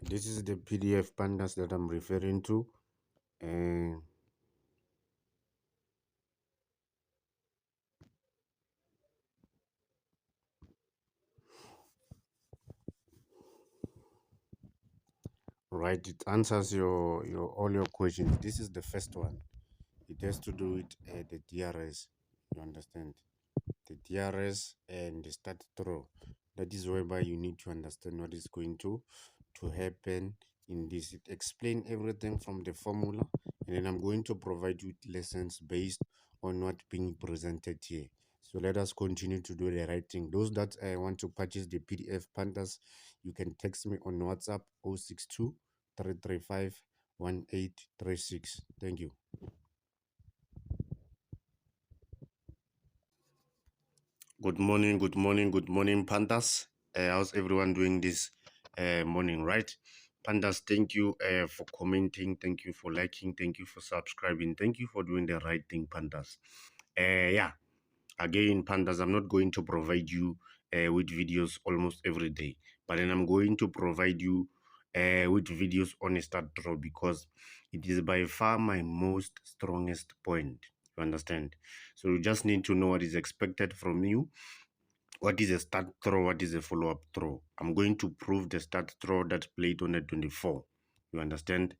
This is the PDF pandas that I'm referring to, and right, it answers your all your questions. This is the first one. It has to do with the DRS. You understand? The DRS and the start throw. That is whereby you need to understand what is going to happen in this. It explain everything from the formula, and then I'm going to provide you with lessons based on what being presented here. So let us continue to do the right thing. Those that want to purchase the PDF pandas, you can text me on WhatsApp 062 335 1836. Thank you. Good morning, good morning, good morning, Pandas. How's everyone doing this morning, right? Pandas, thank you for commenting, thank you for liking, thank you for subscribing, thank you for doing the right thing, Pandas. Yeah, again, Pandas, I'm not going to provide you with videos almost every day, but then I'm going to provide you with videos on a start draw because it is by far my most strongest point. You understand? So you just need to know what is expected from you. What is a start throw? What is a follow-up throw? I'm going to prove the start throw that played on the 24. You understand?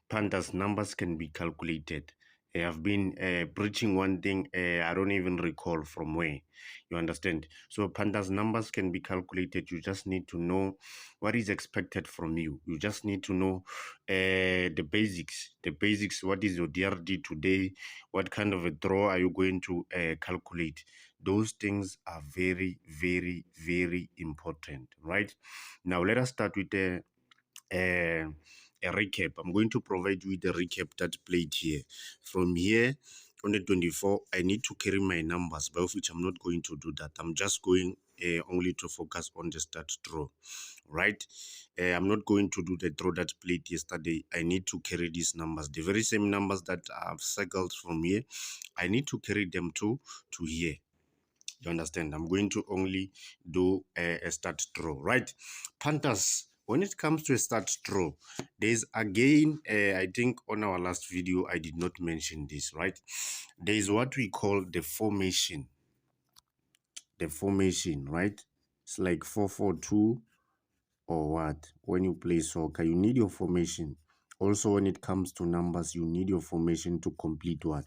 Pandas numbers can be calculated. I have been preaching one thing, I don't even recall from where. You understand? So Pandas numbers can be calculated. You just need to know what is expected from you. You just need to know the basics. The basics, what is your DRD today? What kind of a draw are you going to calculate? Those things are very, very, very important, right? Now, let us start with a recap. I'm going to provide you with a recap that played here. From here, on the 24, I need to carry my numbers, by which I'm not going to do that. I'm just going only to focus on the start draw, right? I'm not going to do the draw that played yesterday. I need to carry these numbers, the very same numbers that I've circled from here. I need to carry them to here. You understand? I'm going to only do a start draw, right? Panthers, when it comes to a start draw, there's again, I think on our last video, I did not mention this, right? There is what we call the formation. The formation, right? It's like 4-4-2 or what? When you play soccer, you need your formation. Also, when it comes to numbers, you need your formation to complete what?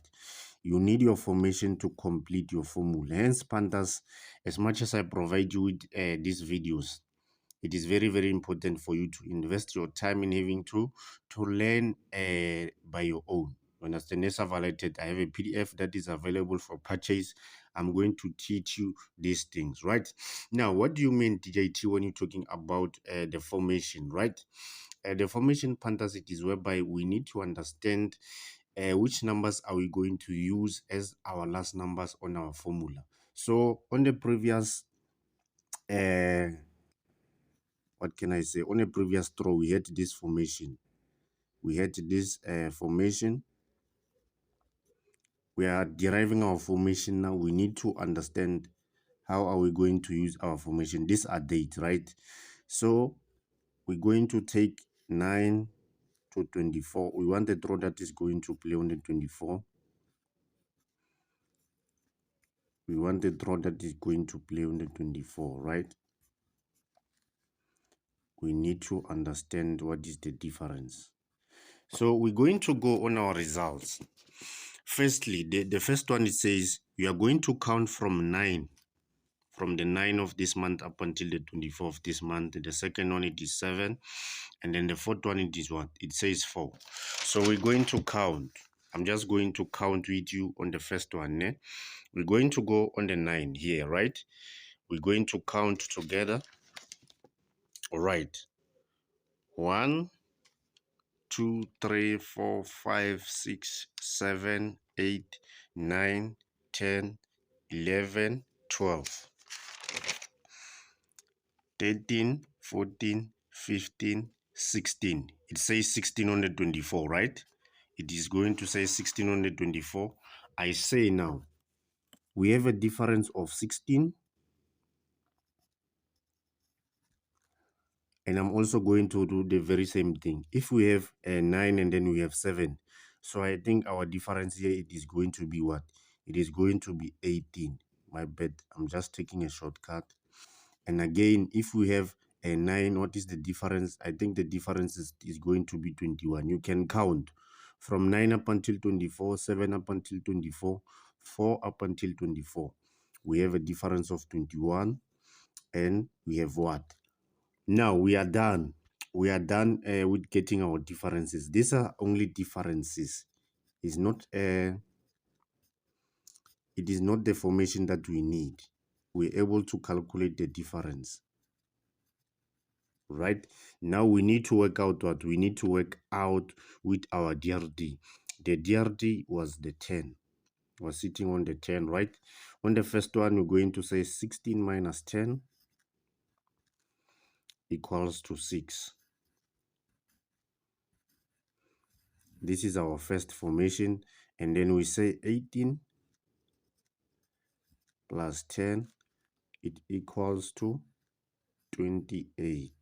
You need your formation to complete your formula. Hence, Panthers, as much as I provide you with these videos, it is very, very important for you to invest your time in having to learn by your own. You understand? As I've highlighted, I have a PDF that is available for purchase. I'm going to teach you these things, right? Now, what do you mean, DJT, when you're talking about the formation, right? The formation, Panthers, it is whereby we need to understand which numbers are we going to use as our last numbers on our formula. So on the previous what can I say? On a previous throw, we had this formation. We had this formation. We are deriving our formation now. We need to understand how are we going to use our formation. These are dates, right? So we're going to take 9 to 24. We want the draw that is going to play on the 24. We want the draw that is going to play on the 24, right? We need to understand what is the difference. So we're going to go on our results. Firstly, the first one, it says you are going to count from 9, from the 9 of this month up until the 24th of this month. The second one, it is 7. And then the fourth one, it is what? It says 4. So we're going to count. I'm just going to count with you on the first one. Eh? We're going to go on the 9 here, right? We're going to count together. All right. 1, 2, 3, 4, 5, 6, 7, 8, 9, 10, 11, 12, 13, 14, 15, 16. It says 16 on the 24, right? It is going to say 16 on the 24. I say now, we have a difference of 16. And I'm also going to do the very same thing. If we have a 9 and then we have 7, so I think our difference here, it is going to be what? It is going to be 18. My bad, I'm just taking a shortcut. And again, if we have a 9, what is the difference? I think the difference is going to be 21. You can count from 9 up until 24, 7 up until 24, 4 up until 24. We have a difference of 21, and we have what? Now we are done. We are done with getting our differences. These are only differences. It's not it is not the formation that we need. We're able to calculate the difference. Right? Now we need to work out what? We need to work out with our DRD. The DRD was the 10. Was sitting on the 10, right? On the first one, we're going to say 16 minus 10 equals to 6. This is our first formation. And then we say 18 plus 10, it equals to 28.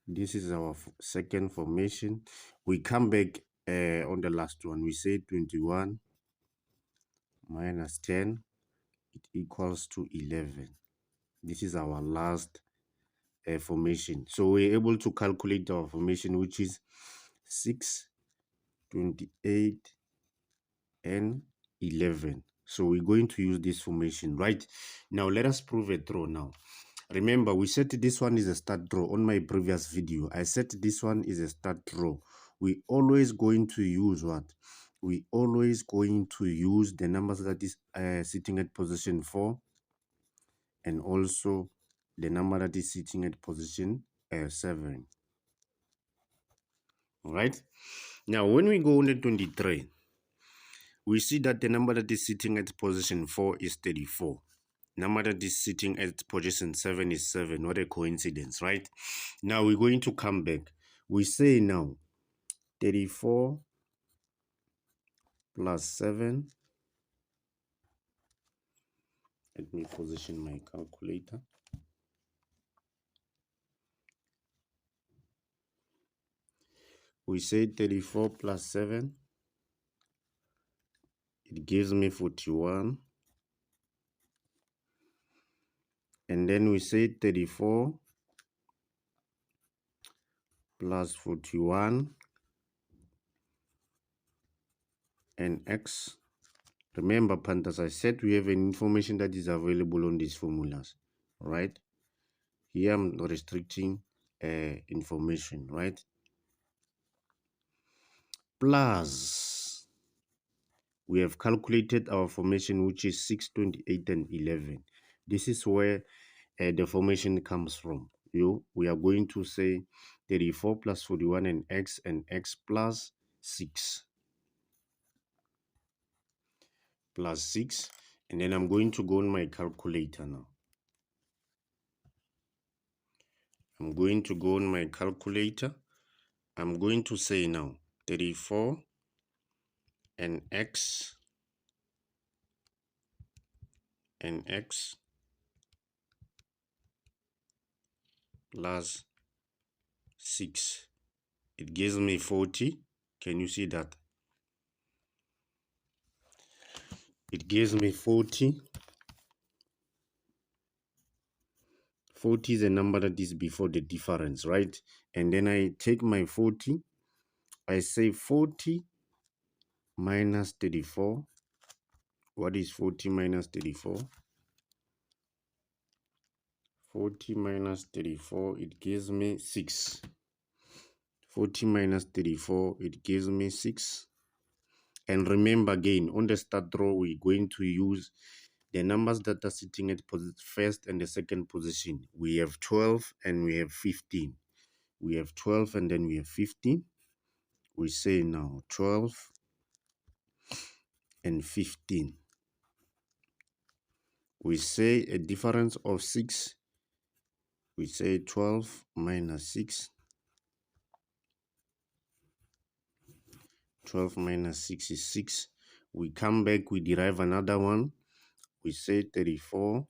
This is our second formation. We come back on the last one. We say 21 minus 10, it equals to 11. This is our last formation. So we're able to calculate our formation, which is 6, 28, and 11. So we're going to use this formation, right? Now let us prove a draw now. Remember, we said this one is a start draw. On my previous video, I said this one is a start draw. We always going to use what? We always going to use the numbers that is sitting at position 4, and also the number that is sitting at position 7. All right. Now, when we go on the 23, we see that the number that is sitting at position 4 is 34. Number that is sitting at position 7 is 7. What a coincidence, right? Now we're going to come back. We say now 34 plus 7. Let me position my calculator. We say 34 plus 7. It gives me 41. And then we say 34 plus 41 and x. Remember, Panthers, I said we have an information that is available on these formulas, right? Here I'm restricting information, right? Plus, we have calculated our formation, which is 6, 28, and 11. This is where the formation comes from. We are going to say 34 plus 41 and x plus 6. Plus 6. And then I'm going to go on my calculator now. I'm going to go on my calculator. I'm going to say now 34 and x plus 6. It gives me 40. Can you see that? It gives me 40. 40 is a number that is before the difference, right? And then I take my 40. I say 40 minus 34. What is 40 minus 34? 40 minus 34, it gives me 6. 40 minus 34, it gives me 6. And remember again, on the start draw, we're going to use the numbers that are sitting at first and the second position. We have 12 and we have 15. We have 12 and then we have 15. We say now 12 and 15. We say a difference of 6. We say 12 minus 6. 12 minus 6 is 6. We come back, we derive another one. We say 34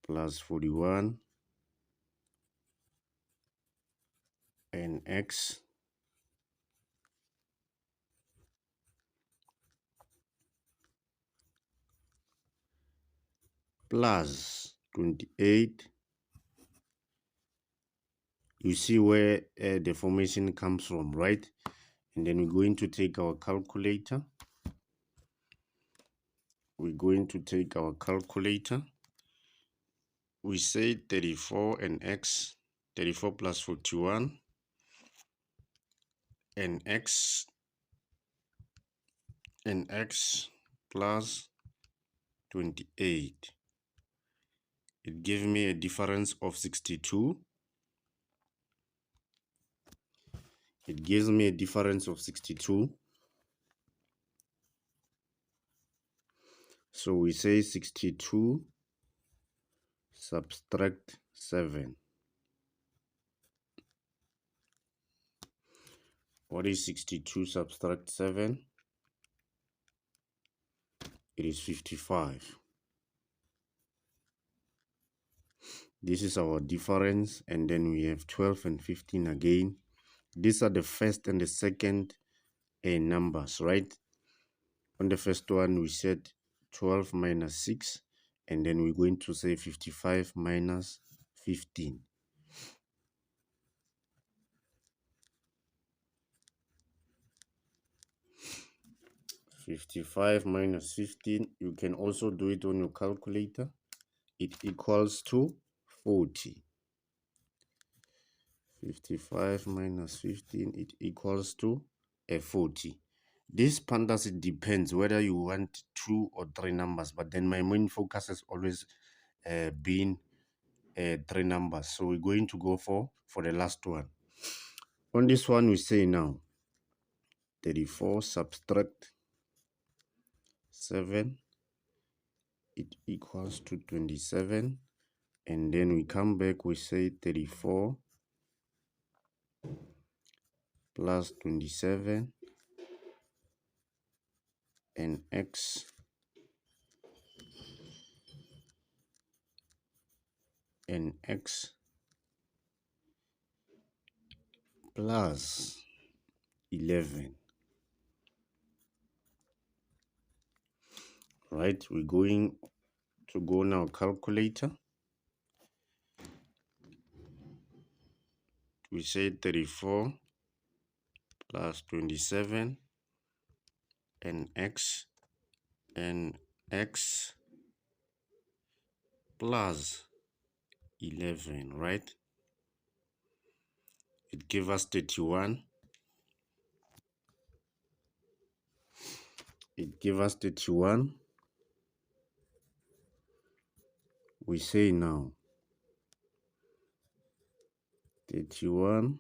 plus 41 and x plus 28. You see where the formation comes from, right? And then we're going to take our calculator. We're going to take our calculator. We say 34 and x, 34 plus 41, and x plus 28. It gives me a difference of 62. It gives me a difference of 62. So we say 62 subtract 7. What is 62 subtract 7? It is 55. This is our difference, and then we have 12 and 15 again. These are the first and the second numbers, right? On the first one, we said 12 minus 6, and then we're going to say 55 minus 15. 55 minus 15, you can also do it on your calculator. It equals to 40. 55 minus 15, it equals to 40. This pandas, it depends whether you want 2 or 3 numbers, but then my main focus has always been 3 numbers. So we're going to go for the last one. On this one, we say now 34 subtract 7, it equals to 27. And then we come back, we say 34 plus 27 and x plus 11. Right, we're going to go now calculator. We say 34 plus 27 and x plus 11, right? It gives us 31. It gives us 31. We say now 31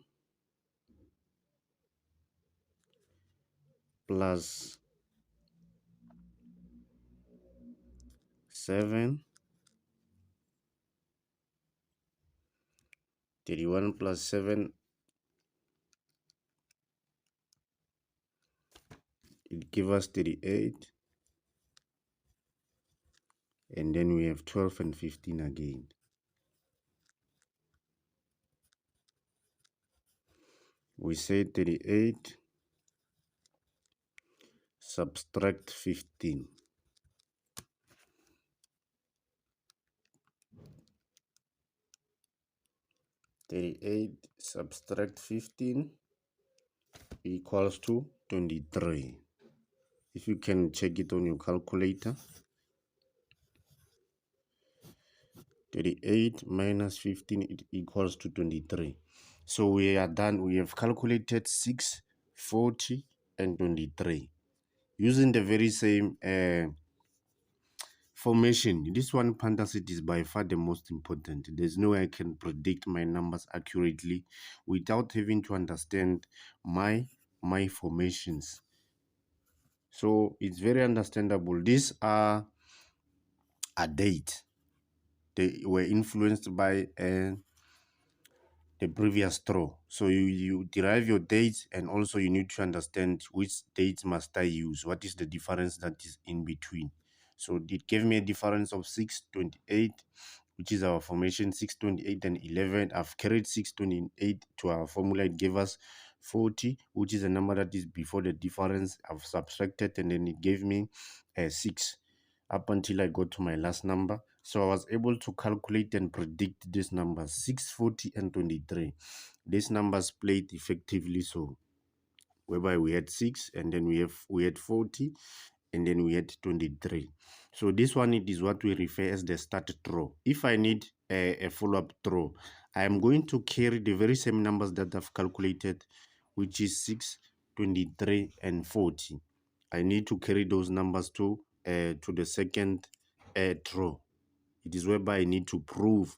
plus 7. 31 plus 7, it gives us 38. And then we have 12 and 15 again. We say 38 subtract 15. 38 subtract 15 equals to 23. If you can check it on your calculator. 38 minus 15, it equals to 23. So we are done. We have calculated 6, 40, and 23. Using the very same formation. This one, pandas, it is by far the most important. There's no way I can predict my numbers accurately without having to understand my formations. So it's very understandable. These are a date. They were influenced by the previous throw. So you derive your dates, and also you need to understand which dates must I use. What is the difference that is in between? So it gave me a difference of 6, 28, which is our formation 628 and 11. I've carried 628 to our formula. It gave us 40, which is a number that is before the difference. I've subtracted and then it gave me 6 up until I got to my last number. So I was able to calculate and predict these numbers 6, 40, and 23. These numbers played effectively, so whereby we had 6 and then we had 40 and then we had 23. So this one, it is what we refer as the start throw. If I need a follow-up throw, I am going to carry the very same numbers that I've calculated, which is 6, 23, and 40. I need to carry those numbers to the second throw. It is whereby I need to prove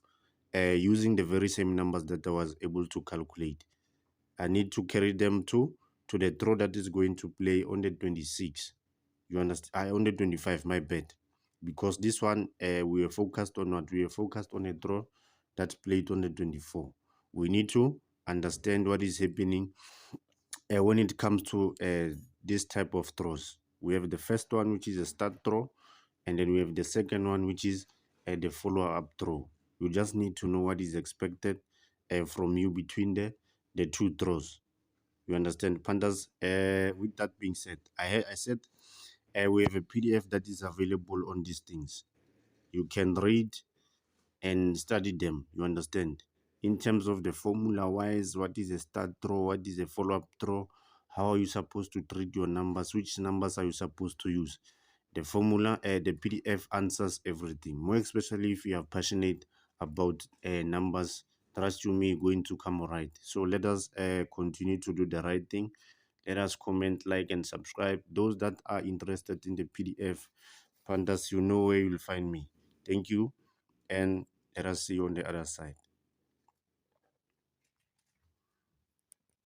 using the very same numbers that I was able to calculate. I need to carry them to the throw that is going to play on the 26. You understand? On the 25, my bad. Because this one, we were focused on what? We were focused on a throw that's played on the 24. We need to understand what is happening when it comes to this type of throws. We have the first one, which is a start throw, and then we have the second one, which is the follow-up throw. You just need to know what is expected from you between the two throws. You understand, pandas? With that being said, I said we have a PDF that is available on these things. You can read and study them. You understand? In terms of the formula wise, what is a start throw, what is a follow-up throw, how are you supposed to treat your numbers, which numbers are you supposed to use? The formula, the PDF answers everything. More especially if you are passionate about numbers, trust you me, going to come alright. So let us continue to do the right thing. Let us comment, like, and subscribe. Those that are interested in the PDF, pandas, you know where you'll find me. Thank you, and let us see you on the other side.